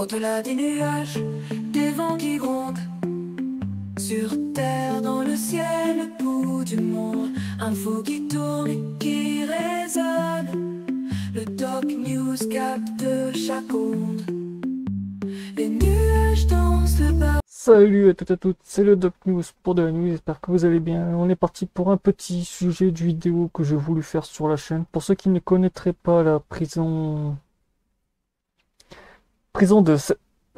Au-delà des nuages, des vents qui grondent. Sur terre, dans le ciel, le bout du monde. Info qui tourne et qui résonne. Le Doc News capte chaque onde. Les nuages dansent le bas. Salut à toutes et à toutes, c'est le Doc News pour de la news, j'espère que vous allez bien. On est parti pour un petit sujet de vidéo que j'ai voulu faire sur la chaîne. Pour ceux qui ne connaîtraient pas la prison de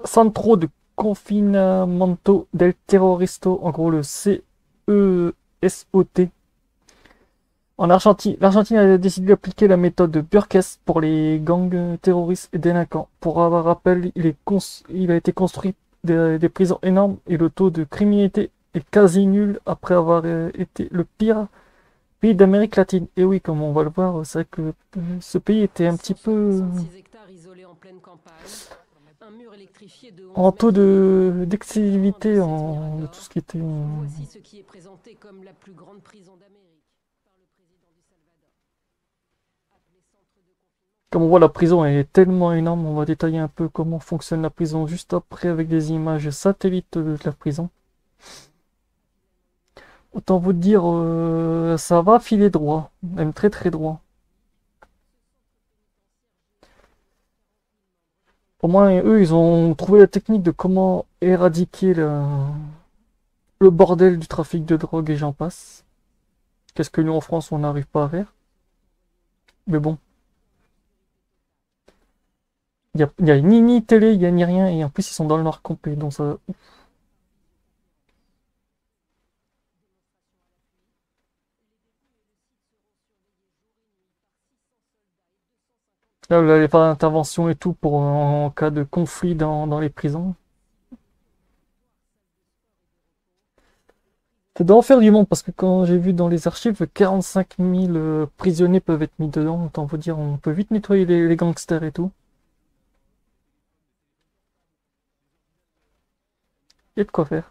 Centro de Confinamento del Terroristo, en gros le CESOT. En Argentine, l'Argentine a décidé d'appliquer la méthode de Burkess pour les gangs terroristes et délinquants. Pour avoir rappel, il a été construit des prisons énormes et le taux de criminalité est quasi nul après avoir été le pire pays d'Amérique latine. Et oui, comme on va le voir, c'est vrai que ce pays était un petit peu en taux d'exclusivité de tout ce qui était... Voici ce qui est présenté comme la plus grande prison d'Amérique par le président du Salvador. Appelé centre de confinement. Comme on voit, la prison est tellement énorme, on va détailler un peu comment fonctionne la prison juste après avec des images satellites de la prison. Autant vous dire, ça va filer droit, même très très droit. Au moins, eux, ils ont trouvé la technique de comment éradiquer le bordel du trafic de drogue et j'en passe. Qu'est-ce que nous en France, on n'arrive pas à faire. Mais bon. Il n'y a ni télé, il n'y a ni rien, et en plus ils sont dans le noir complet, donc ça... Là, vous allez faire l'intervention et tout pour en cas de conflit dans les prisons. Ça doit en faire du monde, parce que quand j'ai vu dans les archives, 45 000 prisonniers peuvent être mis dedans, autant vous dire, on peut vite nettoyer les gangsters et tout. Il y a de quoi faire.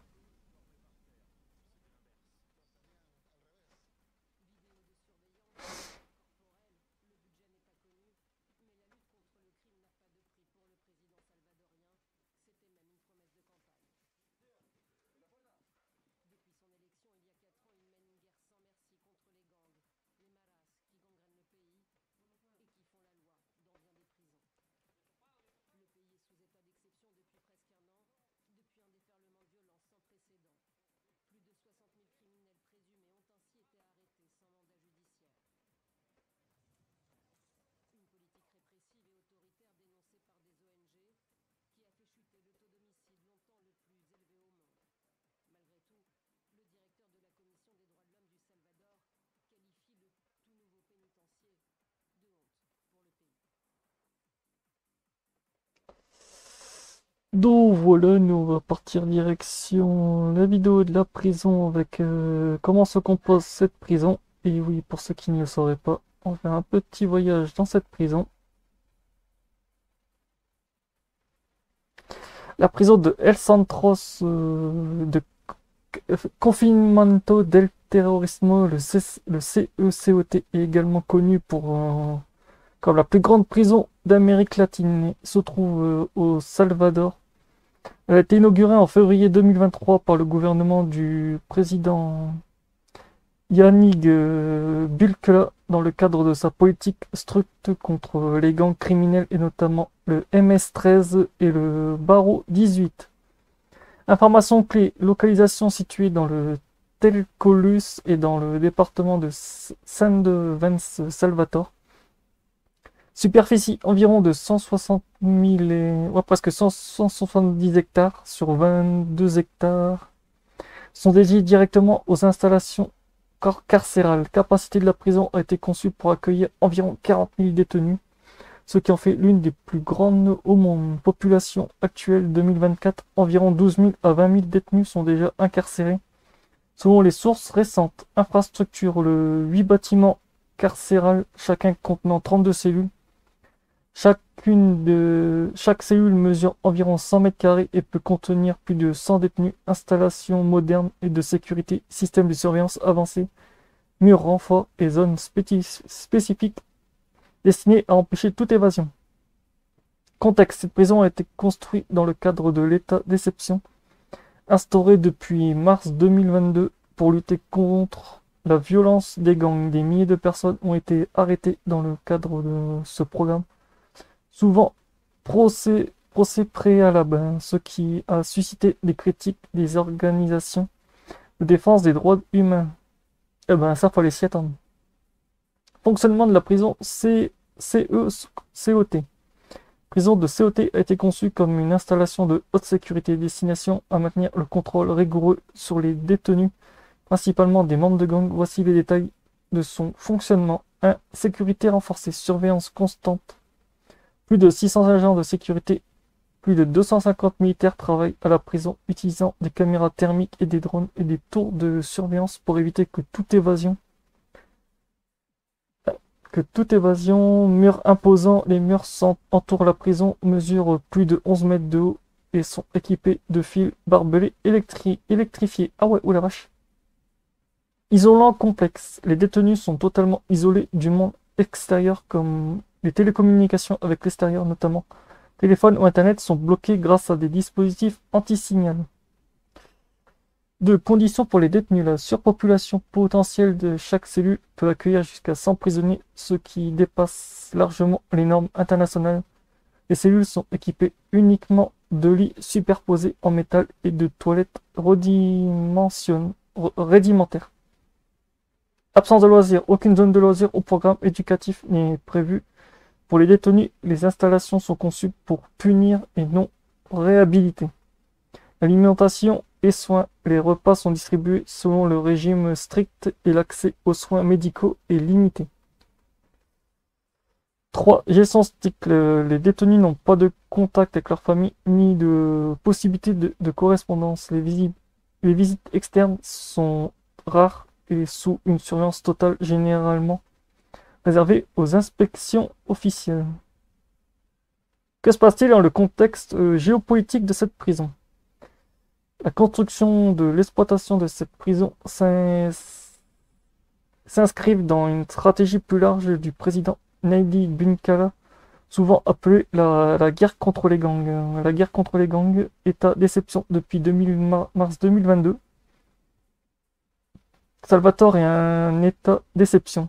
Donc voilà, nous on va partir direction la vidéo de la prison avec comment se compose cette prison. Et oui, pour ceux qui ne le sauraient pas, on fait un petit voyage dans cette prison. La prison de El Centros de Confinamiento del Terrorismo, le CECOT, est également connu comme la plus grande prison d'Amérique latine. Il se trouve au Salvador. Elle a été inaugurée en février 2023 par le gouvernement du président Yanig Bukele dans le cadre de sa politique stricte contre les gangs criminels et notamment le MS-13 et le Barreau 18. Information clé, localisation située dans le Telcolus et dans le département de San Salvador. Superficie environ de 160 000 presque 170 hectares sur 22 hectares sont dédiés directement aux installations carcérales. Capacité de la prison a été conçue pour accueillir environ 40 000 détenus, ce qui en fait l'une des plus grandes au monde. Population actuelle 2024, environ 12 000 à 20 000 détenus sont déjà incarcérés. Selon les sources récentes, infrastructure, le 8 bâtiments carcérales, chacun contenant 32 cellules. Chaque cellule mesure environ 100 mètres carrés et peut contenir plus de 100 détenus. Installations modernes et de sécurité, système de surveillance avancé, murs renforts et zones spécifiques destinées à empêcher toute évasion. Contexte, cette prison a été construite dans le cadre de l'état d'exception instauré depuis mars 2022 pour lutter contre la violence des gangs. Des milliers de personnes ont été arrêtées dans le cadre de ce programme, souvent procès préalable, ce qui a suscité des critiques des organisations de défense des droits humains. Eh ben ça, fallait s'y attendre. Fonctionnement de la prison COT. Prison de COT a été conçue comme une installation de haute sécurité destination à maintenir le contrôle rigoureux sur les détenus, principalement des membres de gang. Voici les détails de son fonctionnement. 1. Sécurité renforcée, surveillance constante. Plus de 600 agents de sécurité, plus de 250 militaires travaillent à la prison utilisant des caméras thermiques et des drones et des tours de surveillance pour éviter que toute évasion, murs imposants, les murs entourent la prison, mesurent plus de 11 mètres de haut et sont équipés de fils barbelés électrifiés. Ah ouais, oh la vache. Isolant complexe. Les détenus sont totalement isolés du monde extérieur, comme les télécommunications avec l'extérieur notamment. Téléphone ou Internet sont bloqués grâce à des dispositifs anti-signal. 2. Conditions pour les détenus. La surpopulation potentielle de chaque cellule peut accueillir jusqu'à 100 prisonniers, ce qui dépasse largement les normes internationales. Les cellules sont équipées uniquement de lits superposés en métal et de toilettes rudimentaires. Absence de loisirs. Aucune zone de loisirs ou programme éducatif n'est prévu. Pour les détenus, les installations sont conçues pour punir et non réhabiliter. L'alimentation et soins. Les repas sont distribués selon le régime strict et l'accès aux soins médicaux est limité. 3. Gestion stricte. Les détenus n'ont pas de contact avec leur famille ni de possibilité de correspondance. Les visites externes sont rares et sous une surveillance totale, généralement réservée aux inspections officielles. Que se passe-t-il dans le contexte géopolitique de cette prison? La construction de l'exploitation de cette prison s'inscrivent dans une stratégie plus large du président Nayib Bukele, souvent appelée la guerre contre les gangs. La guerre contre les gangs, état d'exception depuis mars 2022. Salvatore est un état d'exception.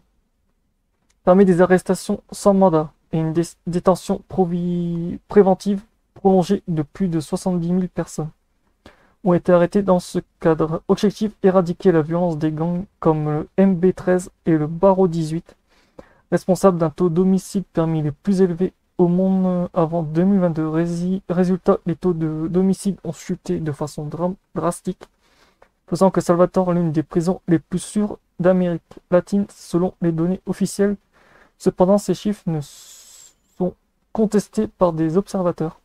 Permet des arrestations sans mandat et une détention préventive prolongée de plus de 70 000 personnes ont été arrêtées dans ce cadre. Objectif, éradiquer la violence des gangs comme le MB13 et le Barreau 18, responsable d'un taux d'homicide parmi les plus élevés au monde avant 2022. Résultat, les taux d'homicide ont chuté de façon drastique, faisant que Salvatore est l'une des prisons les plus sûres d'Amérique latine selon les données officielles. Cependant, ces chiffres ne sont contestés par des observateurs.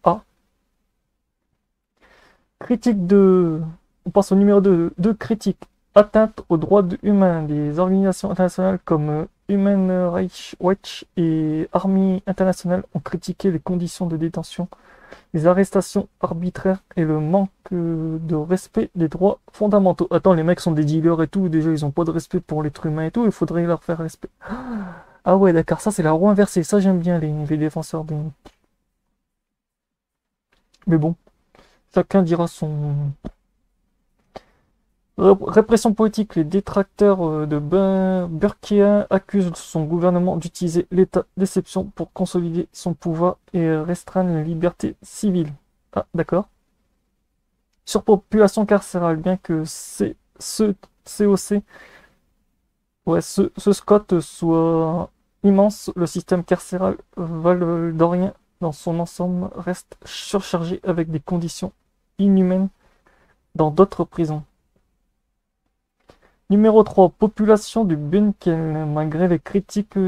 Critique de... On passe au numéro 2. Critique. Atteinte aux droits humains. Des organisations internationales comme Human Rights Watch et Army International ont critiqué les conditions de détention, les arrestations arbitraires et le manque de respect des droits fondamentaux. Attends, les mecs sont des dealers et tout, déjà ils ont pas de respect pour l'être humain et tout, il faudrait leur faire respect. Ah ouais, d'accord, ça c'est la roue inversée, ça j'aime bien les défenseurs des... Mais bon, chacun dira son... Répression politique. Les détracteurs de Bukele accusent son gouvernement d'utiliser l'état d'exception pour consolider son pouvoir et restreindre les libertés civiles. Ah, d'accord. Surpopulation carcérale. Bien que ce SCOT soit immense, le système carcéral valdorien dans son ensemble reste surchargé avec des conditions inhumaines dans d'autres prisons. Numéro 3. Population du Bukele. Malgré les critiques,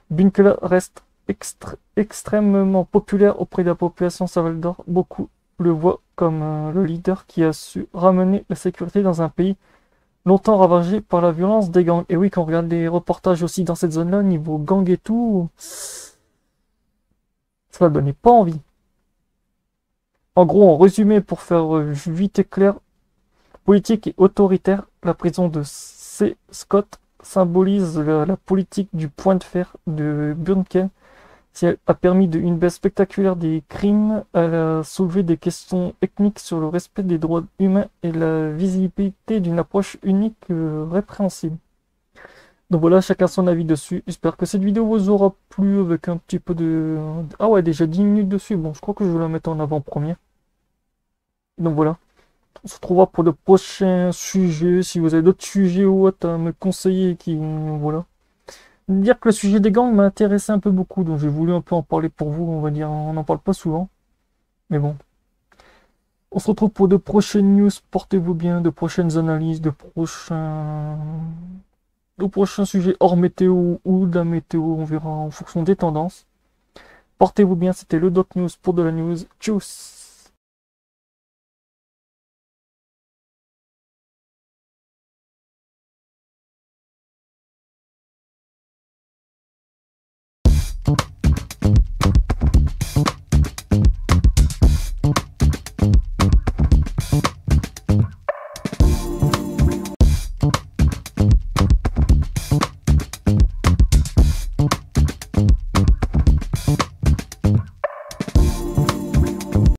Bukele reste extrêmement populaire auprès de la population salvador. Beaucoup le voient comme le leader qui a su ramener la sécurité dans un pays longtemps ravagé par la violence des gangs. Et oui, quand on regarde les reportages aussi dans cette zone-là, niveau gang et tout, ça ne donnait pas envie. En gros, en résumé, pour faire vite et clair, politique et autoritaire, la prison de Scott symbolise la politique du point de fer de Bukele Si elle a permis une baisse spectaculaire des crimes, elle a soulevé des questions techniques sur le respect des droits humains et la visibilité d'une approche unique répréhensible. Donc voilà, chacun son avis dessus. J'espère que cette vidéo vous aura plu avec un petit peu de... Ah ouais, déjà 10 minutes dessus. Bon, je crois que je vais la mettre en avant-première. Donc voilà. On se retrouvera pour de prochains sujets. Si vous avez d'autres sujets ou autres à me conseiller, qui... Voilà. Dire que le sujet des gangs m'a intéressé un peu beaucoup, donc j'ai voulu un peu en parler pour vous, on va dire. On n'en parle pas souvent. Mais bon. On se retrouve pour de prochaines news. Portez-vous bien, de prochaines analyses, de prochains sujets hors météo ou de la météo, on verra en fonction des tendances. Portez-vous bien, c'était le Doc News pour de la news. Tchuss!